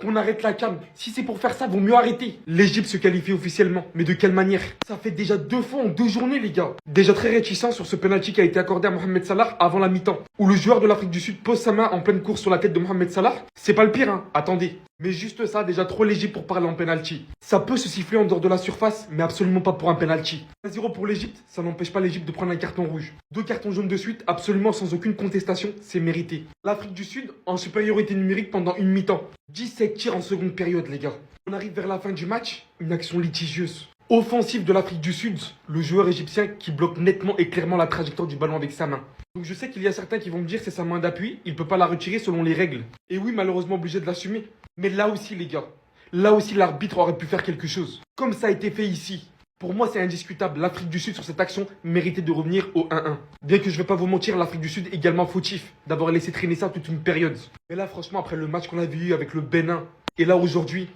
Qu'on arrête la CAN. Si c'est pour faire ça, vaut mieux arrêter. L'Égypte se qualifie officiellement. Mais de quelle manière? Ça fait déjà 2 fois en 2 journées, les gars. Déjà très réticent sur ce penalty qui a été accordé à Mohamed Salah avant la mi-temps. Où le joueur de l'Afrique du Sud pose sa main en pleine course sur la tête de Mohamed Salah. C'est pas le pire, hein. Attendez. Mais juste ça, déjà trop l'Égypte pour parler en penalty. Ça peut se siffler en dehors de la surface, mais absolument pas pour un penalty. 1-0 pour l'Égypte, ça n'empêche pas l'Égypte de prendre un carton rouge. 2 cartons jaunes de suite, absolument sans aucune contestation, c'est mérité. L'Afrique du Sud en supériorité numérique pendant une mi-temps. 17 tirs en seconde période, les gars. On arrive vers la fin du match, une action litigieuse. Offensive de l'Afrique du Sud, le joueur égyptien qui bloque nettement et clairement la trajectoire du ballon avec sa main. Donc je sais qu'il y a certains qui vont me dire c'est sa main d'appui, il peut pas la retirer selon les règles. Et oui, malheureusement obligé de l'assumer. Mais là aussi les gars, là aussi l'arbitre aurait pu faire quelque chose. Comme ça a été fait ici. Pour moi c'est indiscutable, l'Afrique du Sud sur cette action méritait de revenir au 1-1. Bien que je vais pas vous mentir, l'Afrique du Sud également fautif d'avoir laissé traîner ça toute une période. Mais là franchement après le match qu'on avait eu avec le Bénin, et là aujourd'hui,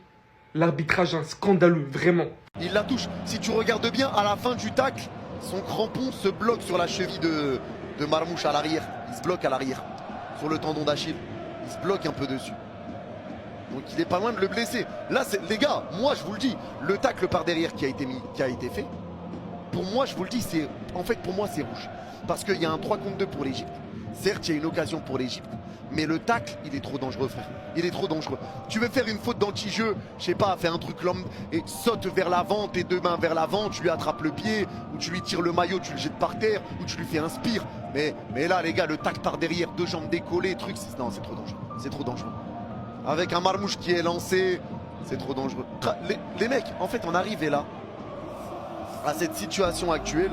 l'arbitrage est scandaleux, vraiment. Il la touche. Si tu regardes bien, à la fin du tacle, son crampon se bloque sur la cheville de Marmouche à l'arrière. Il se bloque à l'arrière, sur le tendon d'Achille. Il se bloque un peu dessus. Donc il est pas loin de le blesser. Là, les gars, moi je vous le dis, le tacle par derrière qui a été fait, pour moi, je vous le dis, pour moi c'est rouge. Parce qu'il y a un 3 contre 2 pour l'Égypte. Certes, il y a une occasion pour l'Égypte. Mais le tacle, il est trop dangereux, frère. Il est trop dangereux. Tu veux faire une faute d'anti-jeu, je sais pas, fais un truc l'homme et saute vers l'avant, tes 2 mains vers l'avant, tu lui attrapes le pied, ou tu lui tires le maillot, tu le jettes par terre, ou tu lui fais un spire. Mais là, les gars, le tacle par derrière, 2 jambes décollées, truc, non, c'est trop dangereux. C'est trop dangereux. Avec un Marmouche qui est lancé, c'est trop dangereux. Les mecs, en fait, on arrive là, à cette situation actuelle,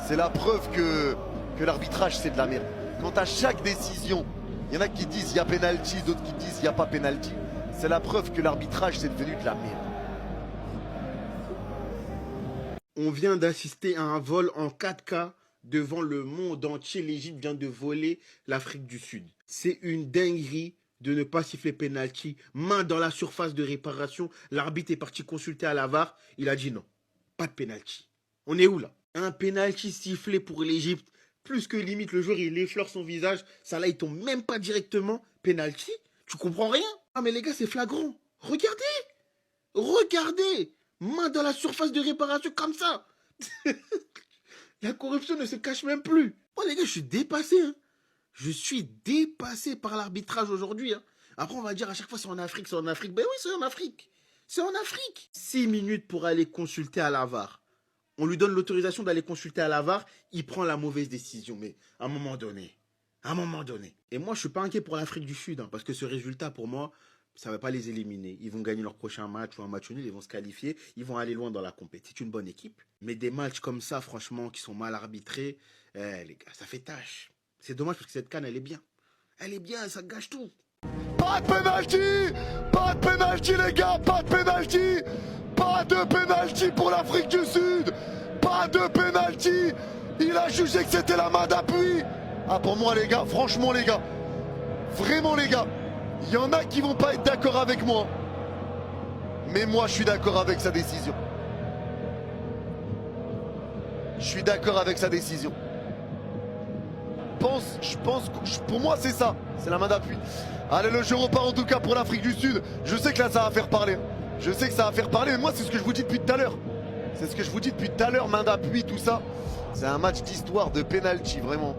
c'est la preuve que l'arbitrage, c'est de la merde. Quand à chaque décision, il y en a qui disent il y a pénalty, d'autres qui disent il n'y a pas pénalty. C'est la preuve que l'arbitrage, c'est devenu de la merde. On vient d'assister à un vol en 4K devant le monde entier. L'Égypte vient de voler l'Afrique du Sud. C'est une dinguerie de ne pas siffler pénalty. Main dans la surface de réparation. L'arbitre est parti consulter à la VAR. Il a dit non, pas de pénalty. On est où là? Un pénalty sifflé pour l'Égypte. Plus que limite, le joueur, il effleure son visage. Ça là, il tombe même pas directement. Penalty, tu comprends rien? Ah mais les gars, c'est flagrant. Regardez. Regardez. Main dans la surface de réparation comme ça. La corruption ne se cache même plus. Moi les gars, je suis dépassé. Hein. Je suis dépassé par l'arbitrage aujourd'hui. Hein. Après, on va dire à chaque fois, c'est en Afrique, c'est en Afrique. Ben oui, c'est en Afrique. C'est en Afrique. 6 minutes pour aller consulter à la VAR. On lui donne l'autorisation d'aller consulter à la VAR, il prend la mauvaise décision. Mais à un moment donné. Et moi, je ne suis pas inquiet pour l'Afrique du Sud, hein, parce que ce résultat, pour moi, ça ne va pas les éliminer. Ils vont gagner leur prochain match ou un match nul, ils vont se qualifier, ils vont aller loin dans la compétition. C'est une bonne équipe. Mais des matchs comme ça, franchement, qui sont mal arbitrés, les gars, ça fait tâche. C'est dommage parce que cette canne, elle est bien. Elle est bien, ça gâche tout. Pas de pénalty! Pas de pénalty, les gars! Pas de pénalty! Pas de pénalty pour l'Afrique du Sud! Pas de pénalty! Il a jugé que c'était la main d'appui! Ah, pour moi, les gars, franchement, les gars, vraiment, les gars, il y en a qui vont pas être d'accord avec moi. Mais moi, je suis d'accord avec sa décision. Je suis d'accord avec sa décision. Pour moi, c'est ça. C'est la main d'appui. Allez, le jeu repart en tout cas pour l'Afrique du Sud. Je sais que là, ça va faire parler. Je sais que ça va faire parler, mais moi, c'est ce que je vous dis depuis tout à l'heure. C'est ce que je vous dis depuis tout à l'heure, main d'appui, tout ça. C'est un match d'histoire, de penalty, vraiment.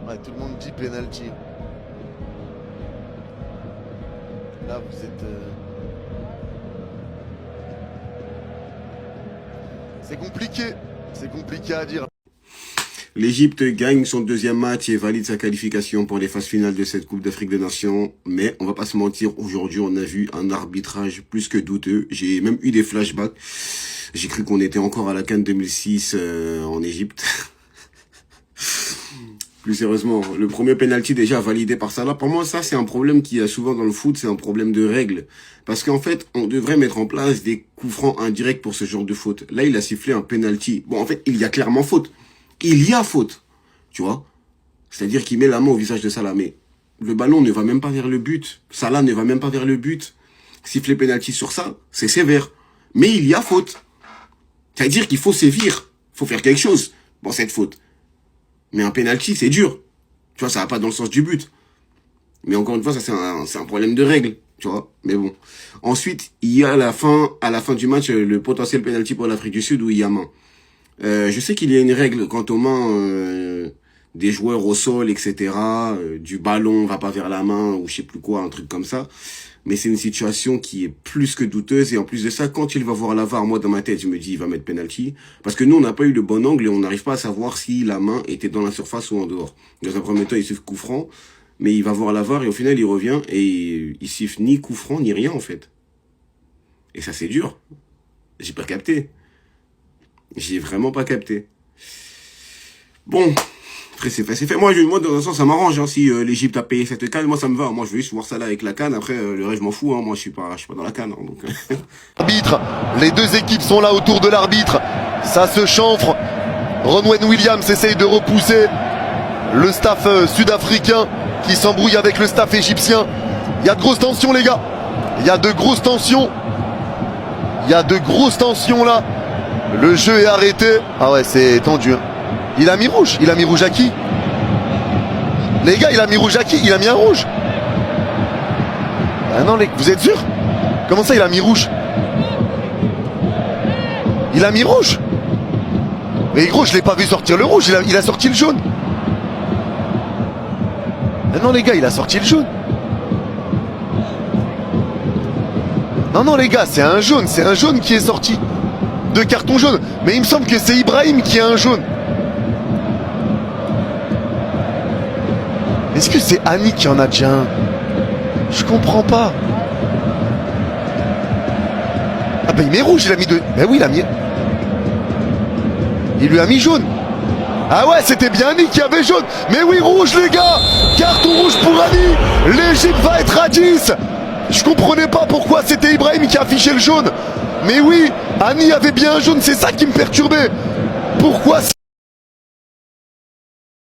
Ouais, tout le monde dit penalty. Là, vous êtes... C'est compliqué à dire. L'Égypte gagne son 2e match et valide sa qualification pour les phases finales de cette Coupe d'Afrique des Nations. Mais on va pas se mentir, aujourd'hui on a vu un arbitrage plus que douteux. J'ai même eu des flashbacks. J'ai cru qu'on était encore à la CAN 2006 en Égypte. Plus sérieusement, le premier penalty déjà validé par Salah, pour moi ça c'est un problème qu'il y a souvent dans le foot, c'est un problème de règles. Parce qu'en fait, on devrait mettre en place des coups francs indirects pour ce genre de faute. Là, il a sifflé un penalty. Bon, en fait, il y a clairement faute. Il y a faute, tu vois. C'est-à-dire qu'il met la main au visage de Salah, mais le ballon ne va même pas vers le but. Salah ne va même pas vers le but. Siffler penalty sur ça, c'est sévère. Mais il y a faute. C'est-à-dire qu'il faut sévir. Faut faire quelque chose pour cette faute. Mais un penalty, c'est dur. Tu vois, ça va pas dans le sens du but. Mais encore une fois, ça c'est un problème de règle, tu vois. Mais bon. Ensuite, il y a à la fin du match, le potentiel penalty pour l'Afrique du Sud où il y a main. Je sais qu'il y a une règle quant aux mains des joueurs au sol, etc. Du ballon va pas vers la main ou je sais plus quoi, un truc comme ça. Mais c'est une situation qui est plus que douteuse. Et en plus de ça, quand il va voir la VAR, moi dans ma tête, je me dis il va mettre penalty. Parce que nous, on n'a pas eu le bon angle et on n'arrive pas à savoir si la main était dans la surface ou en dehors. Dans un premier temps, il siffle coup franc. Mais il va voir la VAR et au final, il revient et il siffle ni coup franc ni rien en fait. Et ça, c'est dur. J'ai pas capté. J'ai vraiment pas capté. Bon, après c'est fait. Moi, dans un sens, ça m'arrange. Hein, si l'Égypte a payé cette canne, moi ça me va. Moi, je veux juste voir ça là avec la canne. Après, le reste, je m'en fous. Hein. Moi, je suis pas dans la canne. Hein, donc. Arbitre, les deux équipes sont là autour de l'arbitre. Ça se chanfre. Ronwen Williams essaye de repousser le staff sud-africain qui s'embrouille avec le staff égyptien. Il y a de grosses tensions, les gars. Il y a de grosses tensions. Il y a de grosses tensions là. Le jeu est arrêté. Ah ouais, c'est tendu. Hein. Il a mis rouge. Il a mis rouge à qui? Les gars, il a mis rouge à qui? Il a mis un rouge. Ah non, vous êtes sûrs? Comment ça, il a mis rouge? Il a mis rouge. Mais gros, je l'ai pas vu sortir le rouge. Il a sorti le jaune. Ah non, les gars, il a sorti le jaune. Non, les gars, c'est un jaune. C'est un jaune qui est sorti. Deux cartons jaunes. Mais il me semble que c'est Ibrahim qui a un jaune. Est-ce que c'est Annie qui en a déjà un? Je comprends pas. Ah bah il met rouge, il a mis deux. Ben oui, il a mis... Il lui a mis jaune. Ah ouais, c'était bien Annie qui avait jaune. Mais oui, rouge les gars. Carton rouge pour Annie. L'Égypte va être à 10. Je comprenais pas pourquoi c'était Ibrahim qui affichait le jaune. Mais oui, Annie avait bien un jaune, c'est ça qui me perturbait. Pourquoi